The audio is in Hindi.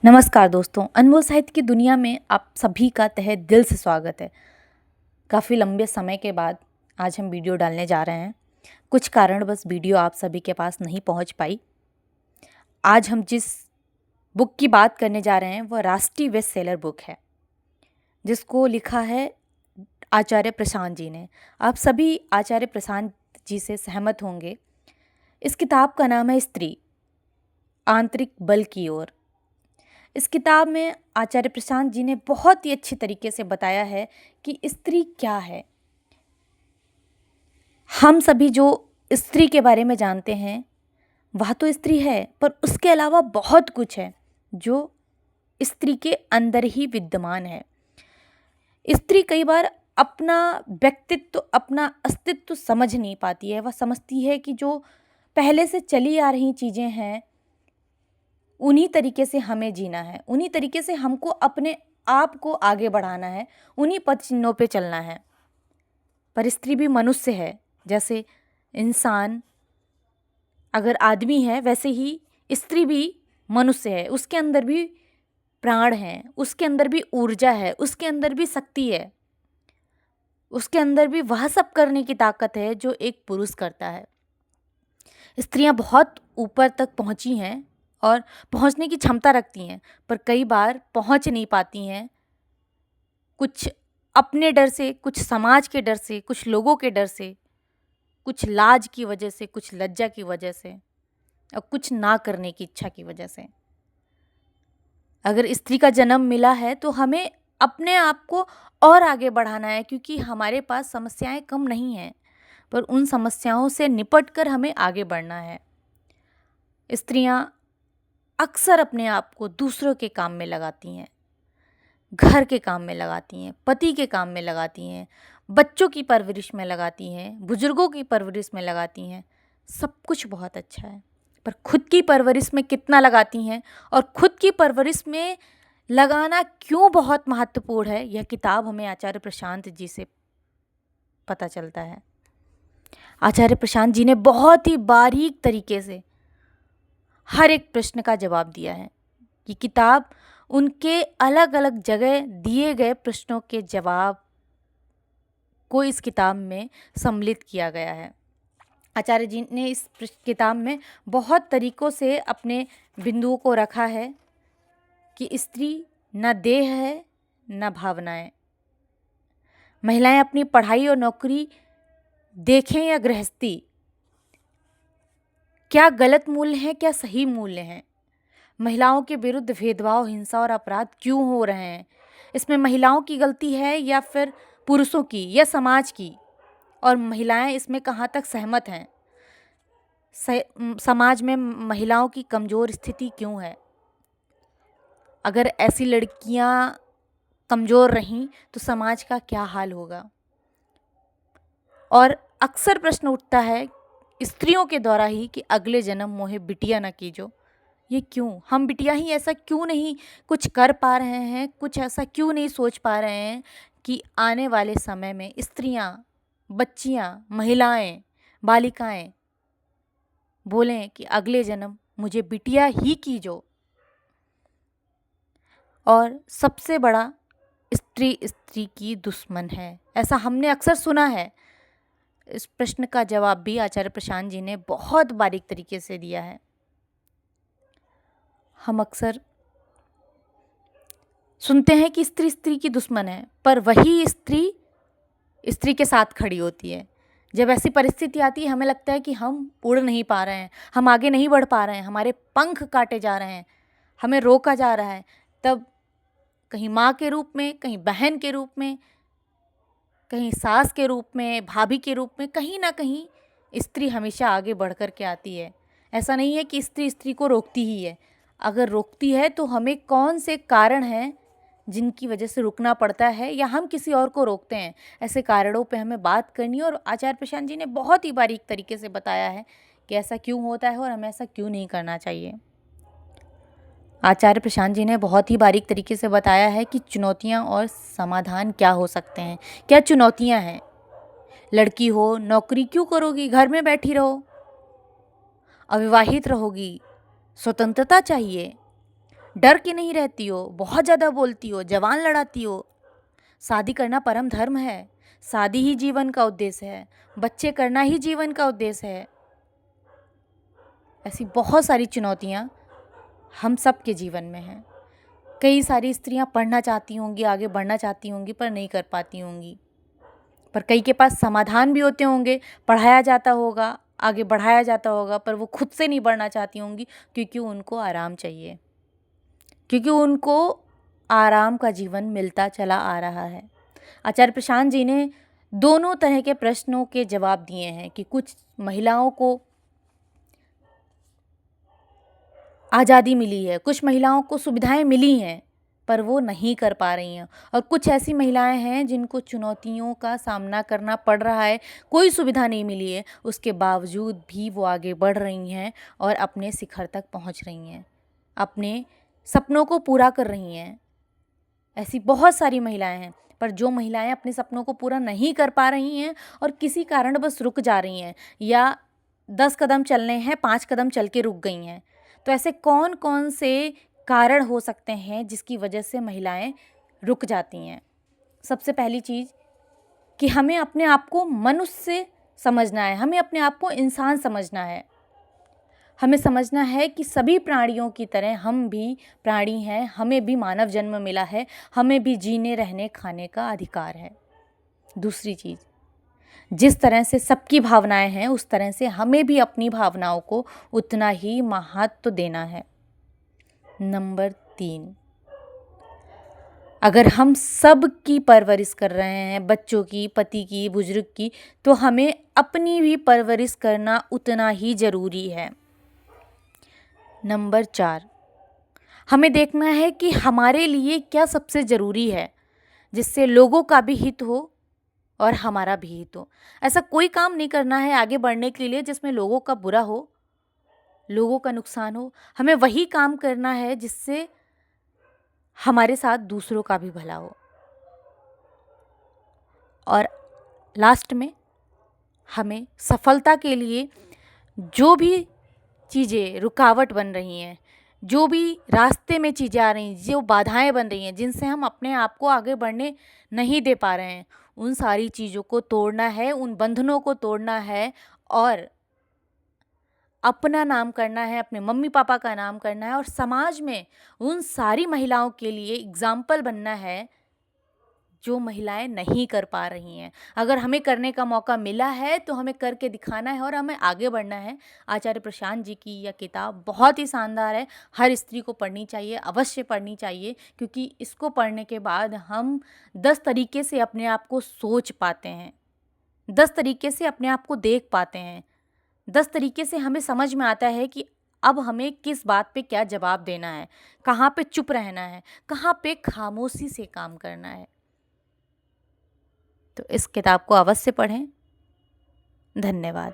नमस्कार दोस्तों, अनमोल साहित्य की दुनिया में आप सभी का तहे दिल से स्वागत है। काफ़ी लंबे समय के बाद आज हम वीडियो डालने जा रहे हैं। कुछ कारणवश वीडियो आप सभी के पास नहीं पहुंच पाई। आज हम जिस बुक की बात करने जा रहे हैं वह राष्ट्रीय बेस्ट सेलर बुक है, जिसको लिखा है आचार्य प्रशांत जी ने। आप सभी आचार्य प्रशांत जी से सहमत होंगे। इस किताब का नाम है स्त्री, आंतरिक बल की ओर। इस किताब में आचार्य प्रशांत जी ने बहुत ही अच्छी तरीके से बताया है कि स्त्री क्या है। हम सभी जो स्त्री के बारे में जानते हैं वह तो स्त्री है, पर उसके अलावा बहुत कुछ है जो स्त्री के अंदर ही विद्यमान है। स्त्री कई बार अपना व्यक्तित्व, अपना अस्तित्व समझ नहीं पाती है। वह समझती है कि जो पहले से चली आ रही चीज़ें हैं उन्हीं तरीके से हमें जीना है, उन्हीं तरीके से हमको अपने आप को आगे बढ़ाना है, उन्हीं पद चिन्हों पे चलना है। पर स्त्री भी मनुष्य है। जैसे इंसान अगर आदमी है, वैसे ही स्त्री भी मनुष्य है। उसके अंदर भी प्राण हैं, उसके अंदर भी ऊर्जा है, उसके अंदर भी शक्ति है, उसके अंदर भी वह सब करने की ताकत है जो एक पुरुष करता है। स्त्रियां बहुत ऊपर तक पहुंची हैं और पहुंचने की क्षमता रखती हैं, पर कई बार पहुंच नहीं पाती हैं। कुछ अपने डर से, कुछ समाज के डर से, कुछ लोगों के डर से, कुछ लाज की वजह से, कुछ लज्जा की वजह से और कुछ ना करने की इच्छा की वजह से। अगर स्त्री का जन्म मिला है तो हमें अपने आप को और आगे बढ़ाना है, क्योंकि हमारे पास समस्याएं कम नहीं हैं, पर उन समस्याओं से निपट कर हमें आगे बढ़ना है। स्त्रियां अक्सर अपने आप को दूसरों के काम में लगाती हैं, घर के काम में लगाती हैं, पति के काम में लगाती हैं, बच्चों की परवरिश में लगाती हैं, बुजुर्गों की परवरिश में लगाती हैं। सब कुछ बहुत अच्छा है, पर खुद की परवरिश में कितना लगाती हैं और खुद की परवरिश में लगाना क्यों बहुत महत्वपूर्ण है, यह किताब हमें आचार्य प्रशांत जी से पता चलता है। आचार्य प्रशांत जी ने बहुत ही बारीक तरीके से हर एक प्रश्न का जवाब दिया है। ये किताब उनके अलग अलग जगह दिए गए प्रश्नों के जवाब को इस किताब में सम्मिलित किया गया है। आचार्य जी ने इस किताब में बहुत तरीक़ों से अपने बिंदुओं को रखा है कि स्त्री न देह है न भावनाएं। महिलाएं अपनी पढ़ाई और नौकरी देखें या गृहस्थी, क्या गलत मूल्य हैं, क्या सही मूल्य हैं। महिलाओं के विरुद्ध भेदभाव, हिंसा और अपराध क्यों हो रहे हैं। इसमें महिलाओं की गलती है या फिर पुरुषों की या समाज की, और महिलाएं इसमें कहाँ तक सहमत हैं। समाज में महिलाओं की कमज़ोर स्थिति क्यों है। अगर ऐसी लड़कियां कमज़ोर रहीं तो समाज का क्या हाल होगा। और अक्सर प्रश्न उठता है स्त्रियों के द्वारा ही कि अगले जन्म मोहे बिटिया न कीजो। ये क्यों, हम बिटिया ही ऐसा क्यों नहीं कुछ कर पा रहे हैं, कुछ ऐसा क्यों नहीं सोच पा रहे हैं कि आने वाले समय में स्त्रियां, बच्चियां, महिलाएं, बालिकाएं बोलें कि अगले जन्म मुझे बिटिया ही कीजो। और सबसे बड़ा, स्त्री स्त्री की दुश्मन है, ऐसा हमने अक्सर सुना है। इस प्रश्न का जवाब भी आचार्य प्रशांत जी ने बहुत बारीक तरीके से दिया है। हम अक्सर सुनते हैं कि स्त्री स्त्री की दुश्मन है, पर वही स्त्री स्त्री के साथ खड़ी होती है। जब ऐसी परिस्थिति आती है, हमें लगता है कि हम उड़ नहीं पा रहे हैं, हम आगे नहीं बढ़ पा रहे हैं, हमारे पंख काटे जा रहे हैं, हमें रोका जा रहा है, तब कहीं माँ के रूप में, कहीं बहन के रूप में, कहीं सास के रूप में, भाभी के रूप में, कहीं ना कहीं स्त्री हमेशा आगे बढ़ कर के आती है। ऐसा नहीं है कि स्त्री स्त्री को रोकती ही है। अगर रोकती है तो हमें कौन से कारण हैं जिनकी वजह से रुकना पड़ता है, या हम किसी और को रोकते हैं। ऐसे कारणों पे हमें बात करनी है, और आचार्य प्रशांत जी ने बहुत ही बारीक तरीके से बताया है कि ऐसा क्यों होता है और हमें ऐसा क्यों नहीं करना चाहिए। आचार्य प्रशांत जी ने बहुत ही बारीक तरीके से बताया है कि चुनौतियाँ और समाधान क्या हो सकते हैं। क्या चुनौतियाँ हैं, लड़की हो, नौकरी क्यों करोगी, घर में बैठी रहो, अविवाहित रहोगी, स्वतंत्रता चाहिए, डर के नहीं रहती हो, बहुत ज़्यादा बोलती हो, जवान लड़ाती हो। शादी करना परम धर्म है, शादी ही जीवन का उद्देश्य है, बच्चे करना ही जीवन का उद्देश्य है। ऐसी बहुत सारी चुनौतियाँ हम सब के जीवन में हैं। कई सारी स्त्रियाँ पढ़ना चाहती होंगी, आगे बढ़ना चाहती होंगी, पर नहीं कर पाती होंगी। पर कई के पास समाधान भी होते होंगे, पढ़ाया जाता होगा, आगे बढ़ाया जाता होगा, पर वो खुद से नहीं बढ़ना चाहती होंगी क्योंकि उनको आराम चाहिए, क्योंकि उनको आराम का जीवन मिलता चला आ रहा है। आचार्य प्रशांत जी ने दोनों तरह के प्रश्नों के जवाब दिए हैं कि कुछ महिलाओं को आज़ादी मिली है, कुछ महिलाओं को सुविधाएं मिली हैं, पर वो नहीं कर पा रही हैं, और कुछ ऐसी महिलाएं हैं जिनको चुनौतियों का सामना करना पड़ रहा है, कोई सुविधा नहीं मिली है, उसके बावजूद भी वो आगे बढ़ रही हैं और अपने शिखर तक पहुंच रही हैं, अपने सपनों को पूरा कर रही हैं। ऐसी बहुत सारी महिलाएं हैं, पर जो महिलाएं अपने सपनों को पूरा नहीं कर पा रही हैं और किसी कारण बस रुक जा रही हैं, या 10 कदम चलने हैं 5 कदम चल के रुक गई हैं, तो ऐसे कौन कौन से कारण हो सकते हैं जिसकी वजह से महिलाएं रुक जाती हैं। सबसे पहली चीज़ कि हमें अपने आप को मनुष्य समझना है, हमें अपने आप को इंसान समझना है। हमें समझना है कि सभी प्राणियों की तरह हम भी प्राणी हैं, हमें भी मानव जन्म मिला है, हमें भी जीने रहने खाने का अधिकार है। दूसरी चीज़, जिस तरह से सबकी भावनाएं हैं उस तरह से हमें भी अपनी भावनाओं को उतना ही महत्व देना है। नंबर 3, अगर हम सब की परवरिश कर रहे हैं, बच्चों की, पति की, बुजुर्ग की, तो हमें अपनी भी परवरिश करना उतना ही ज़रूरी है। नंबर 4, हमें देखना है कि हमारे लिए क्या सबसे ज़रूरी है, जिससे लोगों का भी हित हो और हमारा भी हित हो। ऐसा कोई काम नहीं करना है आगे बढ़ने के लिए जिसमें लोगों का बुरा हो, लोगों का नुकसान हो। हमें वही काम करना है जिससे हमारे साथ दूसरों का भी भला हो। और लास्ट में हमें सफलता के लिए जो भी चीज़ें रुकावट बन रही हैं, जो भी रास्ते में चीज़ें आ रही हैं, जो बाधाएं बन रही हैं, जिनसे हम अपने आप को आगे बढ़ने नहीं दे पा रहे हैं, उन सारी चीज़ों को तोड़ना है, उन बंधनों को तोड़ना है और अपना नाम करना है, अपने मम्मी पापा का नाम करना है और समाज में उन सारी महिलाओं के लिए एग्जाम्पल बनना है जो महिलाएं नहीं कर पा रही हैं। अगर हमें करने का मौका मिला है तो हमें करके दिखाना है और हमें आगे बढ़ना है। आचार्य प्रशांत जी की यह किताब बहुत ही शानदार है, हर स्त्री को पढ़नी चाहिए, अवश्य पढ़नी चाहिए, क्योंकि इसको पढ़ने के बाद हम 10 तरीके से अपने आप को सोच पाते हैं, 10 तरीके से अपने आप को देख पाते हैं, 10 तरीके से हमें समझ में आता है कि अब हमें किस बात पे क्या जवाब देना है, कहाँ पे चुप रहना है, कहाँ पे खामोशी से काम करना है। तो इस किताब को अवश्य पढ़ें। धन्यवाद।